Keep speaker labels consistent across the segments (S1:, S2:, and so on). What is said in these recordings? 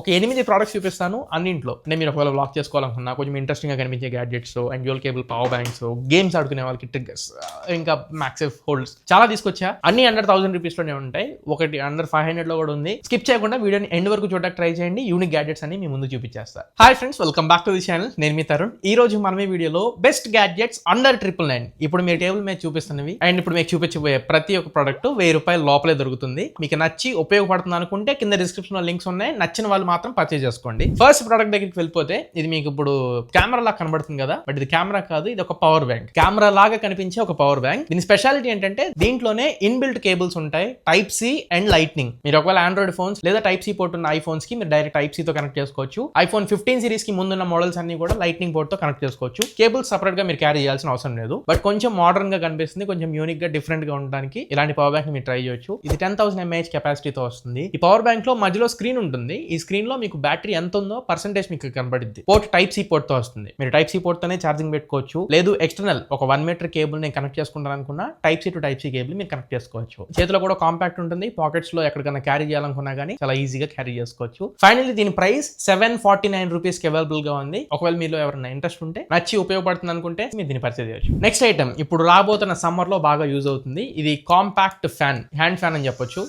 S1: ఒక 8 ప్రోడక్ట్స్ చూపిస్తాను అన్నింట్లో. అంటే మీరు ఒకవేళ బ్లాక్ చేసుకోవాలనుకున్నా కొంచెం ఇంట్రెస్టింగ్గా కనిపించే gadgets, and dual cable power banks, games ఆడుకునే వాళ్ళకి ట్రిగ్గర్స్, ఇంకా మ్యాక్సిఫ్ హోల్డ్స్ చాలా తీసుకొచ్చా. అన్ని అండర్ 1000 రూపీస్లోనే ఉంటాయి. ఒకటి అండర్ 500 లో కూడా ఉంది. స్కిప్ చేయకుండా వీడియోని ఎండ్ వరకు చూడడానికి ట్రై చేయండి. యూనిక్ గ్యాడ్జెట్స్ అన్ని మీ ముందు చూపించేస్తా. Hi friends, welcome back to the channel. నేను మీ తరుణ్. ఈ రోజు మనం ఈ వీడియోలో బెస్ట్ గ్యాడ్జెట్స్ అండర్ 999. ఇప్పుడు మీ టేబుల్ మీద చూపిస్తున్నవి అండ్ ఇప్పుడు మీకు చూపించబోయే ప్రతి ఒక్క ప్రోడక్ట్ ₹1000 లోపలే దొరుకుతుంది. మీకు నచ్చి ఉపయోగపడుతుంది అనుకుంటే కింద డిస్క్రిప్షన్ లో లింక్స్ ఉన్నాయి. నచ్చిన వాళ్ళు మాత్రం పర్చేజ్ చేసుకోండి. ఫస్ట్ ప్రోడక్ట్ దగ్గరికి వెళ్ళిపోతే ఇది మీకు ఇప్పుడు కెమెరా లాగా కనబడుతుంది కదా, బట్ ఇది కెమెరా కాదు, ఇది ఒక పవర్ బ్యాంక్. కెమెరా లాగా కనిపించే ఒక పవర్ బ్యాంక్. దీని స్పెషాలిటీ ఏంటంటే దీంట్లోనే ఇన్బిల్ట్ కేబుల్స్ ఉంటాయి, టైప్ సి అండ్ లైట్నింగ్. మీరు ఒకవేళ ఆండ్రాయిడ్ ఫోన్స్ లేదా టైప్ సి పోర్ట్ ఉన్న ఐఫోన్స్ కి మీరు డైరెక్ట్ టైప్ సి తో కనెక్ట్ చేసుకోవచ్చు. ఐఫోన్ 15 సిరీస్ కి ముందున్న మోడల్స్ అన్ని కూడా లైట్నింగ్ పోర్ట్ తో కనెక్ట్ చేసుకోవచ్చు. కేబుల్స్ సపరేట్ గా మీరు క్యారీ చేయాల్సిన అవసరం లేదు. బట్ కొంచెం మోడర్న్ గా కనిపిస్తుంది, కొంచెం యూనిక్ గా డిఫరెంట్ గా ఉండడానికి ఇలాంటి పవర్ బ్యాంక్ మీరు ట్రై చేయొచ్చు. ఇది 10,000 mAh కెపాసిటీతో వస్తుంది. ఈ పవర్ బ్యాంక్ లో మధ్యలో స్క్రీన్ ఉంటుంది. ఈ స్క్రీన్ లో మీకు బ్యాటరీ ఎంత ఉందో పర్సెంటేజ్ మీకు కనబడుద్ది. పోర్ట్ టైప్ సి పోర్ట్ తో వస్తుంది. మీరు టైప్ సి పోర్ట్ తోనే ఛార్జింగ్ పెట్టుకోవచ్చు. లేదు ఎక్స్టర్నల్ ఒక 1 మీటర్ కేబుల్ నేను కనెక్ట్ చేసుకుంటాను అనుకున్నా type C to type C cable మీరు కనెక్ట్ చేసుకోవచ్చు. చేతిలో కూడా కాంపాక్ట్ ఉంటుంది. పాకెట్స్ లో ఎక్కడికైనా క్యారీ చేయాలనుకున్నా కానీ చాలా ఈజీగా క్యారీ చేసుకోవచ్చు. ఫైనల్లీ దీని ప్రైస్ ₹749 కి అవైలబుల్ గా ఉంది. ఒకవేళ మీలో ఎవరైనా ఇంట్రెస్ట్ ఉంటే, నచ్చి ఉపయోగపడుతుంది అనుకుంటే మీరు దీన్ని పర్చేజ్ చేయొచ్చు. నెక్స్ట్ ఐటమ్ ఇప్పుడు రాబోతున్న సమ్మర్ లో బాగా యూజ్ అవుతుంది. ఇది కాంపాక్ట్ ఫ్యాన్, హ్యాండ్ ఫ్యాన్ అని చెప్పొచ్చు.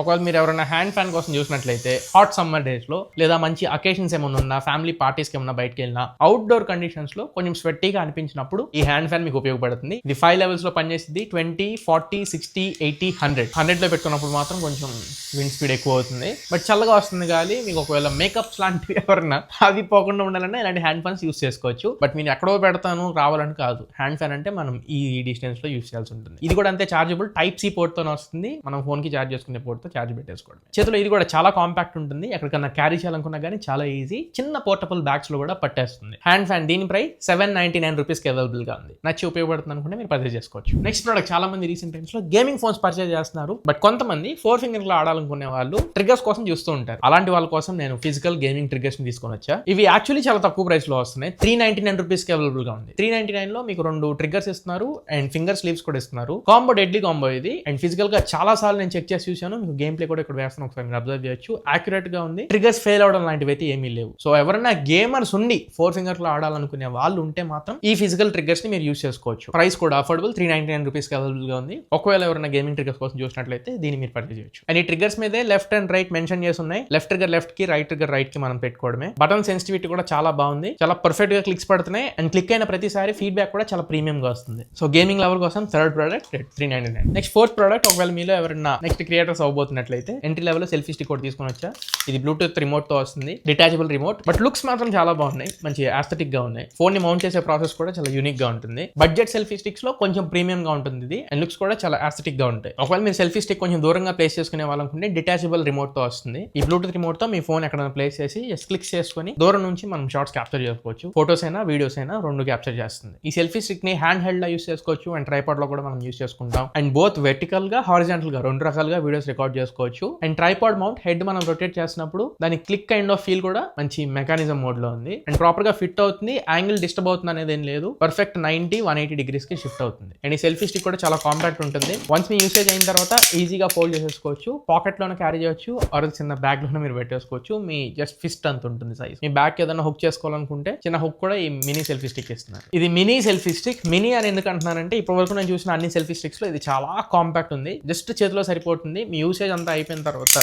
S1: ఒకవేళ మీరు ఎవరైనా హ్యాండ్ ఫ్యాన్ కోసం చూసినట్లయితే హాట్ సమ్మర్ డేస్ లో లేదా మంచి అకేషన్స్ ఏమైనా ఉన్నా, ఫ్యామిలీ పార్టీస్కి ఏమన్నా బయటకు వెళ్ళినా, అవుట్డోర్ కండిషన్స్ లో కొంచెం స్వెట్టీగా అనిపించినప్పుడు ఈ హ్యాండ్ ఫ్యాన్ మీకు ఉపయోగపడుతుంది. ఇది 5 లెవెల్స్ లో పనిచేస్తుంది. 20, 40, 60, 80, 100 లో పెట్టుకున్నప్పుడు మాత్రం కొంచెం విండ్ స్పీడ్ ఎక్కువ అవుతుంది, బట్ చల్లగా వస్తుంది గాలి. మీకు ఒకవేళ మేకప్స్ లాంటివి ఎవరన్నా అవి పోకుండా ఉండాలన్నా ఇలాంటి హ్యాండ్ ఫ్యాన్స్ యూస్ చేసుకోవచ్చు. బట్ మీరు ఎక్కడో పెడతాను రావాలని కాదు. హ్యాండ్ ఫ్యాన్ అంటే మనం ఈ డిస్టెన్స్ లో యూస్ చేయాల్సి ఉంటుంది. ఇది కూడా అంతే చార్జబుల్. టైప్ సి పోర్ట్ తో వస్తుంది. మనం ఫోన్ కి చార్జ్ చేసుకునే పోర్ట్ చార్జ్ పెట్టేసుకోవడం. చేతిలో ఇది కూడా చాలా కాంపాక్ట్ ఉంటుంది. ఎక్కడికన్నా క్యారీ చేయాలనుకున్నా కానీ చాలా ఈజీ. చిన్న పోర్టబుల్ బ్యాగ్స్ లో కూడా పట్టేస్తుంది. హ్యాండ్ ఫ్యాన్ దీని ప్రైస్ ₹799 కి అవైలబుల్ గా ఉంది. నచ్చి ఉపయోగపడుతుంది అనుకుంటే మీరు పర్చేజ్ చేసుకోవచ్చు. నెక్స్ట్ ప్రోడక్ట్, చాలా మంది రీసెంట్ టైమ్స్ లో గేమింగ్ ఫోన్స్ పర్చేజ్ చేస్తున్నారు. బట్ కొంతమంది 4 ఫింగర్ లో ఆడాలనుకునే వాళ్ళు ట్రిగ్గర్స్ కోసం చూస్తూ ఉంటారు. అలాంటి వాళ్ళ కోసం నేను ఫిజికల్ గేమింగ్ ట్రిగ్గర్స్ ని తీసుకొని వచ్చా. ఇవి యాక్చువల్లీ చాలా తక్కువ ప్రైస్ లో వస్తున్నాయి. ₹399 కి అవైలబుల్ గా ఉంది. $399 లో మీకు 2 ట్రిగ్గర్స్ ఇస్తున్నారు అండ్ ఫింగర్ స్లీవ్స్ కూడా ఇస్తున్నారు. కాంబో డెడ్లీ కాంబో ఇది. అండ్ ఫిజికల్ గా చాలా సార్లు నేను చెక్ చేసి చూసాను. మీకు గేమ్ ప్లే కూడా ఇక్కడ వేస్తాను, ఒకసారి మీరు అబ్జర్వ్ చేయొచ్చు. యాక్యురేట్ గా ఉంది. ట్రిగ్గర్స్ ఫెయిల్ అవడం లాంటివి అయితే ఏమీ లేవు. సో ఎవరైనా గేమర్స్ ఉండి 4 ఫింగర్ లో ఆడాలనుకునే వాళ్ళు ఉంటే మాత్రం ఈ ఫిజికల్ ట్రిగ్గర్స్ ని మీరు యూస్ చేసుకోవచ్చు. ప్రైస్ కూడా అఫోర్డబుల్, ₹399 కి అవైలబుల్ గా ఉంది. ఒకవేళ ఎవరైనా గేమింగ్ ట్రిగ్గర్స్ కోసం చూసినట్లయితే దీన్ని మీరు పర్చేజ్ చేయొచ్చు. అండ్ ఈ ట్రిగ్గర్స్ మీదే లెఫ్ట్ అండ్ రైట్ మెన్షన్ చేసి ఉన్నాయి. లెఫ్ట్ ట్రిగ్గర్ లెఫ్ట్ కి, రైట్ ట్రిగ్గర్ రైట్ కి మనం పెట్టుకోవడమే. బటన్ సెన్సిటివిటీ కూడా చాలా బాగుంది. చాలా పర్ఫెక్ట్ గా క్లిక్స్ పడుతున్నాయి. అండ్ క్లిక్ అయిన ప్రతిసారి ఫీడ్బ్యాక్ కూడా చాలా ప్రీమియం గా వస్తుంది. సో గేమింగ్ లవర్ కోసం third product $399. Next fourth product, ఒకవేళ మీలో ఎవరైనా నెక్స్ట్ క్రియేటర్స్ అవ్వబోతున్నట్లయితే ఎంట్రీ లెవెల్ సెల్ఫీ స్టిక్ కూడా తీసుకొని వచ్చా. ఇది బ్లూటూత్ రిమోట్ తో వస్తుంది. డిటాచబుల్ రిమోట్, బట్ లుక్స్ మాత్రం చాలా బాగున్నాయి. మంచి ఆస్థెటిక్ గా ఉన్నాయి. ఫోన్ ని మౌంట్ చేసే ప్రాసెస్ కూడా చాలా యూనిక్ గా ఉంటుంది. బడ్జెట్ సెల్ఫీ స్టిక్స్ లో కొంచెం ప్రీమియం గా ఉంటుంది ఇది. అండ్ లుక్స్ కూడా చాలా ఆస్థెటిక్ గా ఉంటాయి. ఒకవేళ మీరు సెల్ఫీ స్టిక్ కొంచెం దూరంగా ప్లేస్ చేసుకునే వాళ్ళనుకుంటే డిటాచబుల్ రిమోట్ తో వస్తుంది. ఈ బ్లూటూత్ రిమోట్ తో మీ ఫోన్ ఎక్కడైనా ప్లేస్ చేసి క్లిక్ చేసుకుని దూరం నుంచి మనం షార్ట్స్ క్యాప్చర్ చేసుకోవచ్చు. ఫోటోస్ అయినా వీడియోస్ అయినా 2 క్యాప్చర్ చేస్తుంది. ఈ సెల్ఫీ స్టిక్ ని హ్యాండ్ హెల్డ్ లా యూస్ చేసుకోవచ్చు అండ్ ట్రైపాడ్ లో కూడా మనం యూస్ చేసుకుంటాం. అండ్ బోత్ వెర్టికల్ గా, హారిజాంటల్ గా 2 రకాలుగా వీడియోస్ రికార్డ్ చేసుకోవచ్చు. అండ్ ట్రైపాడ్ మౌంట్, హెడ్ మనం రొటేట్ చేసినప్పుడు దాని క్లిక్ కైండ్ ఆఫ్ ఫీల్ కూడా మంచి మెకానిజం మోడ్ లో ఉంది. అండ్ ప్రాపర్ గా ఫిట్ అవుతుంది. యాంగిల్ డిస్టర్బ్ అవుతుంది అనేది ఏం లేదు. పర్ఫెక్ట్ 90, 180 డిగ్రీస్ కి షిఫ్ట్ అవుతుంది. అండ్ ఈ సెల్ఫీ స్టిక్ కూడా చాలా కాంపాక్ట్ ఉంటుంది. వన్స్ మీ యూసేజ్ అయిన తర్వాత ఈజీగా ఫోల్డ్ చేసేసుకోవచ్చు. పాకెట్ లోనే క్యారీ చేయొచ్చు, ఆర్ చిన్న బ్యాగ్ లోనే మీరు పెట్టేసుకోవచ్చు. మీ జస్ట్ ఫిస్ట్ అంత ఉంటుంది సైజ్. మీ బ్యాగ్ ఏదైనా హుక్ చేసుకోవాలనుకుంటే చిన్న హుక్ కూడా ఈ మినీ సెల్ఫీ స్టిక్ ఇస్తున్నారు. ఇది మినీ సెల్ఫీ స్టిక్. మినీ అని ఎందుకు అంటున్నానంటే ఇప్పటి వరకు నేను చూసిన అన్ని సెల్ఫీ స్టిక్స్ లో ఇది చాలా కాంపాక్ట్ ఉంది. జస్ట్ చేతిలో సరిపోతుంది. మీ యూసేజ్ అంతా అయిపోయిన తర్వాత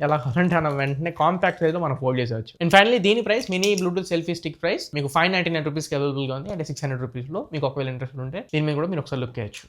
S1: ఎలా కావాలంటే మనం వెంటనే కాంపాక్ట్ సైజ్ లో మనం ఫోల్డ్ చేసేవచ్చు. అండ్ ఫైనల్లీ దీని price, mini Bluetooth selfie stick price మీకు ₹599 కి అవైలబుల్ గా ఉంది. అంటే ₹600 లో. మీకు ఒకవేళ ఇంట్రెస్ట్ ఉంటే దీని మీద కూడా మీరు ఒకసారి లుక్ చేయొచ్చు.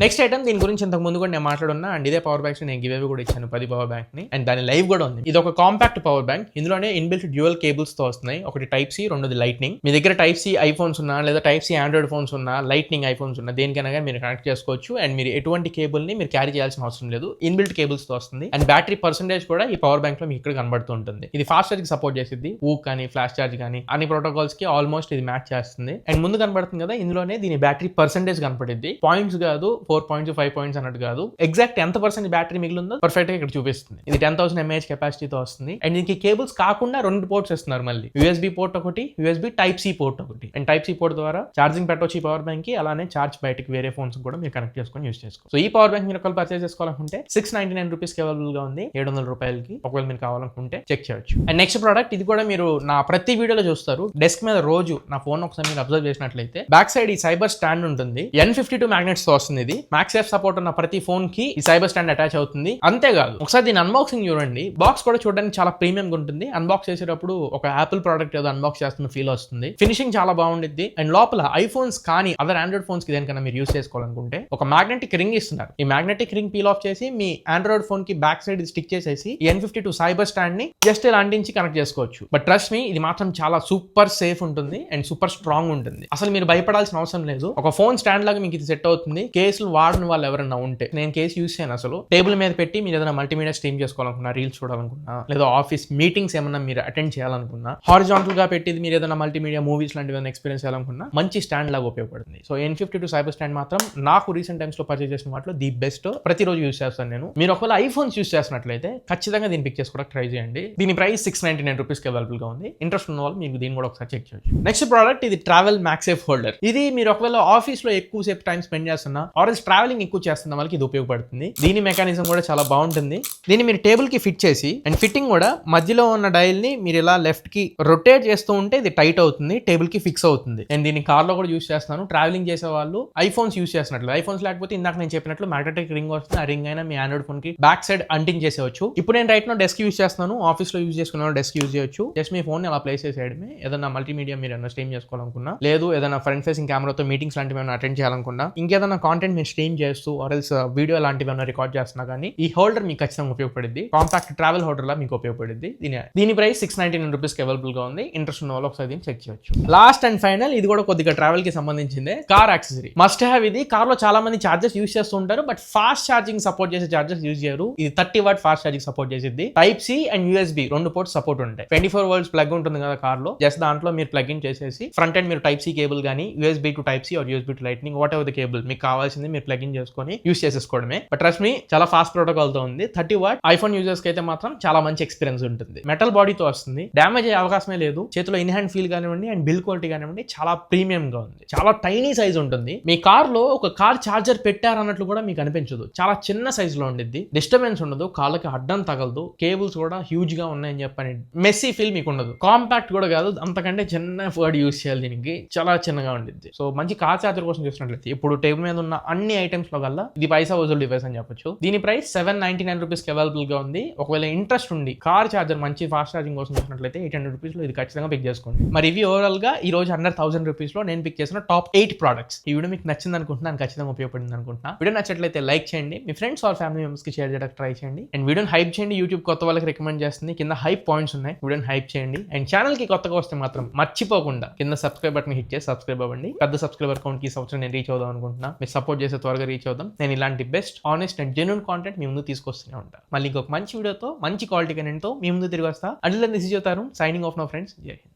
S1: నెక్స్ట్ ఐటమ్, దీని గురించి ఇంతకు ముందు కూడా నేను మాట్లాడున్నా. అండ్ ఇదే పవర్ బ్యాంక్స్ నేను గివ్ అవే కూడా ఇచ్చాను 10 పవర్ బ్యాంక్ ని. అండ్ దాని లైవ్ కూడా ఉంది. ఇది ఒక కాంపాక్ట్ పవర్ బ్యాంక్. ఇందులోనే ఇన్బిల్ట్ డ్యూయల్ కేబుల్స్ తో వస్తున్నాయి. ఒకటి టైప్ సి, రెండోది లైట్నింగ్. మీ దగ్గర టైప్ సి ఐఫోన్స్ ఉన్నా లేదా టైప్ సి ఆండ్రాయిడ్ ఫోన్స్ ఉన్నా, లైట్నింగ్ ఐఫోన్స్ ఉన్నా, దేనికైనా కానీ మీరు కనెక్ట్ చేసుకోవచ్చు. అండ్ మీరు ఎటువంటి కేబుల్ ని మీరు క్యారీ చేయాల్సిన అవసరం లేదు. ఇన్బిల్ట్ కేబుల్స్ తో వస్తుంది. అండ్ బ్యాటరీ పర్సెంటేజ్ కూడా ఈ పవర్ బ్యాంక్ లో మీకు ఇక్కడ కనబడుతూ ఉంటుంది. ఇది ఫాస్ట్ ఛార్జ్ కి సపోర్ట్ చేసింది. ఊక్ కానీ ఫ్లాష్ ఛార్జ్ కానీ అన్ని ప్రోటోకాల్స్ కి ఆల్మోస్ట్ ఇది మ్యాచ్ చేస్తుంది. అండ్ ముందు కనబడుతుంది కదా, ఇందులోనే దీని బ్యాటరీ పర్సెంటేజ్ కనపడింది. పాయింట్స్ కాదు, 4 పాయింట్స్ 5 పాయింట్స్ అన్నట్టు కాదు, ఎగ్జాక్ట్ ఎంత పర్సెంట్ బ్యాటరీ మిగిలిందో పర్ఫెక్ట్ గా ఇక్కడ చూపిస్తుంది. ఇది 10,000 mAh కెపాసిటీతో వస్తుంది. అండ్ దీనికి కేబుల్స్ కాకుండా 2 పోర్ట్స్ ఇస్తున్నారు. మళ్ళీ USB పోర్ట్ ఒకటి, USB Type-C పోర్ట్ ఒకటి. అండ్ Type-C పోర్ట్ ద్వారా ఛార్జింగ్ పెట్టవచ్చు ఈ పవర్ బ్యాంక్ కి. అలానే ఛార్జ్ బయటకి వేరే ఫోన్స్ కూడా మీరు కనెక్ట్ చేసుకొని యూస్ చేసుకోవచ్చు. సో ఈ పవర్ బ్యాంక్ మీరు ఒకవేళ పర్చేస్ చేసుకోవాలనుకుంటే 699 రూపీస్ కి అవైలబుల్ గా ఉంది. 700 రూపాయలకి ఒకవేళ మీరు కావాలనుకుంటే చెక్ చేయొచ్చు. అండ్ నెక్స్ట్ ప్రోడక్ట్, ఇది కూడా మీరు నా ప్రతి వీడియోలో చూస్తారు. డెస్క్ మీద రోజు నా ఫోన్ ఒకసారి మీరు అబ్జర్వ్ చేసినట్లయితే బ్యాక్ సైడ్ ఈ సైబర్ స్టాండ్ ఉంటుంది. N52 మ్యాగ్నెట్స్ తో వస్తుంది. ఇది MagSafe సపోర్ట్ ఉన్న ప్రతి ఫోన్ కి ఈ సైబర్ స్టాండ్ అటాచ్ అవుతుంది. అంతేకాదు, ఒకసారి దీని అన్బాక్సింగ్ చూడండి. బాక్స్ కూడా చూడడానికి చాలా ప్రీమియం గా ఉంటుంది. అన్బాక్స్ చేసేటప్పుడు ఒక యాపిల్ ప్రోడక్ట్ ఏదో అన్బాక్స్ చేస్తున్న ఫీల్ వస్తుంది. ఫినిషింగ్ చాలా బాగుంటుంది. అండ్ లోపల ఐఫోన్స్ కానీ అదర్ ఆండ్రాయిడ్ ఫోన్స్ కి దేనికన్నా మీరు యూస్ చేసుకోవాలనుకుంటే ఒక మ్యాగ్నెటిక్ రింగ్ ఇస్తున్నారు. ఈ మ్యాగ్నెటిక్ రింగ్ పీల్ ఆఫ్ చేసి మీ ఆండ్రాయిడ్ ఫోన్ కి బ్యాక్ సైడ్ స్టిక్ చేసేసి ఈ N52 సైబర్ స్టాండ్ ని జస్ట్ ఇలా అంటించి కనెక్ట్ చేసుకోవచ్చు. బట్ ట్రస్ట్ మీ, ఇది మాత్రం చాలా సూపర్ సేఫ్ ఉంటుంది అండ్ సూపర్ స్ట్రాంగ్ ఉంటుంది. అసలు మీరు భయపడాల్సిన అవసరం లేదు. ఒక ఫోన్ స్టాండ్ లాగా మీకు ఇది సెట్ అవుతుంది. కేసులు వాడని వాళ్ళు ఎవరైనా ఉంటే, నేను కేసు యూస్ చేయను అసలు. టేబుల్ మీద పెట్టి మీరు ఏదైనా మల్టీమీడియా స్ట్రీమ్ చేసుకోవాలనుకున్నా, రీల్స్ చూడాలనుకున్నా, లేదా ఆఫీస్ మీటింగ్స్ ఏమన్నా మీరు అటెండ్ చేయాలనుకున్నా, హారిజాంటల్ గా పెట్టి మీరు ఏదైనా మల్టీమీడియా మూవీస్ లాంటివి ఏదైనా ఎక్స్పీరియన్స్ చేయాలనుకున్నా మంచి స్టాండ్ లాగా ఉపయోగపడుతుంది. సో N52 సైబర్ స్టాండ్ మాత్రం నాకు రీసెంట్ టైమ్స్ లో పర్చేస్ చేసిన వాటిలో ది బెస్ట్. ప్రతిరోజు యూస్ చేస్తాను నేను. మీరు ఒకవేళ ఐఫోన్స్ యూస్ చేసినట్లయితే ఖచ్చితంగా దీన్ని పిక్ చేసుకోవడానికి ట్రై చేయండి. దీని ప్రైస్ 699 రూపీస్ కి అవైలబుల్ గా ఉంది. ఇంట్రెస్ట్ ఉన్న వాళ్ళు మీకు దీన్ని కూడా ఒకసారి చెక్ చేయొచ్చు. నెక్స్ట్ ప్రోడక్ట్, ఇది ట్రావెల్ MagSafe హోల్డర్. ఇది మీరు ఒకవేళ ఆఫీస్ లో ఎక్కువ సేపు టైం స్పెండ్ చేస్తున్నా ఆర్ఎల్స్ ట్రావెలింగ్ ఎక్కువ చేస్తున్న వాళ్ళకి ఇది ఉపయోగపడుతుంది. దీని మెకానిజం కూడా చాలా బాగుంటుంది. దీన్ని మీరు టేబుల్ కి ఫిట్ చేసి, అండ్ ఫిట్టింగ్ కూడా మధ్యలో ఉన్న డైల్ ని మీరు ఇలా లెఫ్ట్ కి రొటేట్ చేస్తూ ఉంటే ఇది టైట్ అవుతుంది, టేబుల్ కి ఫిక్స్ అవుతుంది. నేను దీన్ని కార్ లో కూడా యూస్ చేస్తాను. ట్రావెలింగ్ చేసే వాళ్ళు ఐఫోన్స్ యూస్ చేసినట్లు, ఐఫోన్స్ లేకపోతే ఇందాక నేను చెప్పినట్లు మ్యాగ్నెటిక్ రింగ్ వస్తుంది. ఆ రింగ్ అయినా మీ ఆండ్రాయిడ్ ఫోన్ కి బ్యాక్ సైడ్ అంటింగ్ చేసేవచ్చు. ఇప్పుడు నేను రైట్ నో డెస్క్ యూస్ చేస్తున్నాను. ఆఫీస్ లో యూస్ చేసుకున్న డెస్క్ యూస్ చేయొచ్చు. జస్ట్ మీ ఫోన్ అలా ప్లేస్ చేసేయడమే. ఏదైనా మల్టీమీడియా మీరు ఏదైనా స్ట్రీమ్ చేసుకోవాలనుకున్నా, లేదు ఏదైనా ఫ్రంట్ ఫేసింగ్ కెమెరాతో మీటింగ్స్ లాంటివి ఏమైనా అటెండ్ చేయాలనుకున్నా, ఇంకేదైనా కాంటెంట్ మీరు స్ట్రీమ్ చేస్తూ ఆర్ఎల్స్ వీడియో లాంటివి ఏమైనా రికార్డ్ చేస్తున్నా కానీ ఈ హోల్డర్ మీకు ఖచ్చితంగా ఉపయోగపడుద్ది. కాంపాక్ట్ ట్రావెల్ హోల్డర్ లా మీకు ఉపయోగపడుద్ది. దీని ప్రైస్ 699 రూపీస్ కి అవైలబుల్ గా ఉంది. ఇంట్రెస్ట్ ఉన్న వాళ్ళు ఒకసారి దీన్ని చెక్ చేయొచ్చు. లాస్ట్ అండ్ ఫైనల్, ఇది కూడా కొద్దిగా ట్రావెల్ కి సంబంధించిందే, కార్ యాక్సెసరీ. మస్ట్ హ్యావ్ ఇది. కార్ లో చాలా మంది చార్జెస్ యూస్ చేస్తూ ఉంటారు, బట్ ఫాస్ట్ ఛార్జింగ్ సపోర్ట్ చేసే చార్జెస్ యూస్ చేయరు. ఇది 30 వాట్ ఫాస్ట్ ఛార్జింగ్ సపోర్ట్ చేసింది. Type-C and USB 2 ports support ఉంటాయి. 24 వోల్ట్స్ ప్లగ్ ఉంటుంది కదా కార్ లో, జస్ట్ దాంట్లో మీరు ప్లగ్ ఇన్ చేసేసి ఫ్రంట్ ఎండ్ మీరు Type-C కేబుల్ కానీ USB to Type-C or USB to Lightning whatever the cable మీకు కావాల్సింది మీరు ప్లగ్ ఇన్ చేసుకొని యూస్ చేసేసుకోవడమే. బట్ ట్రస్ట్ మీ, చాలా ఫాస్ట్ ప్రోటోకాల్ తో ఉంది. 30 వాట్ ఐఫోన్ యూజర్స్ కి అయితే మాత్రం చాలా మంచి ఎక్స్పీరియన్స్ ఉంటుంది. మెటల్ బాడీతో వస్తుంది, డ్యామేజ్ అయ్యే అవకాశమే లేదు. చేతిలో ఇన్ హ్యాండ్ ఫీల్ కానివ్వండి అండ్ బిల్డ్ క్వాలిటీ కానివ్వండి చాలా ప్రీమియం గా ఉంది. చాలా టైనీ సైజ్ ఉంటుంది. మీ కార్ లో ఒక కార్ చార్జర్ పెట్టారన్నట్లు కూడా మీకు అనిపించదు. చాలా చిన్న సైజ్ లో ఉండిద్ది. డిస్టర్బెన్స్ ఉండదు, కాళ్ళకి అడ్డం తగలదు. కేబుల్స్ కూడా హ్యూజ్ గా ఉన్నాయని చెప్పని మెస్సీ ఫీల్ మీకు ఉండదు. కాంపాక్ట్ కూడా కాదు, అంతకంటే చిన్న వర్డ్ యూస్ చేయాలి దీనికి. చాలా చిన్నగా ఉండిద్ది. సో మంచి కార్ చార్జర్ కోసం చూసినట్లయితే ఇప్పుడు టేబుల్ మీద ఉన్న అన్ని ఐటమ్స్ లో కల్లా ఇది పైసా వసూలు డివైస్ అని చెప్పొచ్చు. దీని ప్రైస్ 799 రూపీస్ కి అవైలబుల్ గా ఉంది. ఒకవేళ ఇంట్రెస్ట్ ఉండి కార్ చార్జర్ మంచి ఫాస్ట్ ఛార్జింగ్ కోసం చూసినట్లయితే 800 రూపీస్ లో ఇది ఖచ్చితంగా పిక్ చేసుకోండి. మరి ఇవి ఓవరాల్ గా ఈ రోజు అండర్ 1000 రూపీస్ లో నేను పిక్ చేసిన టాప్ 8 ప్రొడక్ట్స్. ఈ వీడియో మీకు నచ్చింది అనుకుంటున్నాను, ఖచ్చితంగా ఉపయోగపడింది అనుకుంటున్నా. వీడియో నచ్చట్లయితే లైక్ చేయండి, మీ ఫ్రెండ్స్ ఆర్ ఫ్యామిలీ మెంబర్స్ కి షేర్ చేయడానికి ట్రై చేయండి. అండ్ వీడియోని హైప్ చేయండి. యూట్యూబ్ కొత్త వాళ్ళకి రికమెండ్ చేస్తుంది. కింద హైప్ పాయింట్స్ ఉన్నాయి, వీడియోని హైప్ చేయండి. అండ్ ఛానల్ కి కొత్తగా వస్తే మాత్రం మర్చిపోకుండా కింద సబ్స్క్రైబ్ బటన్ హిట్ చేసి సబ్స్క్రైబ్ అవ్వండి. పెద్ద సబ్స్క్రైబర్ కౌంట్ కి ఈ సంవత్సరం నేను రీచ్ అవుదాం అనుకుంటున్నా. మీరు సపోర్ట్ చేసే త్వరగా రీచ్ అవుదాం. నేను ఇలాంటి best honest and genuine content మీ ముందు తీసుకొస్తూనే ఉంటాను. మళ్ళీ ఇంకొక మంచి వీడియోతో మంచి క్వాలిటీ కంటెంట్ తో మీ ముందు తిరిగి వస్తా. Until then this is your Tarun signing off now friends. జై హింద్.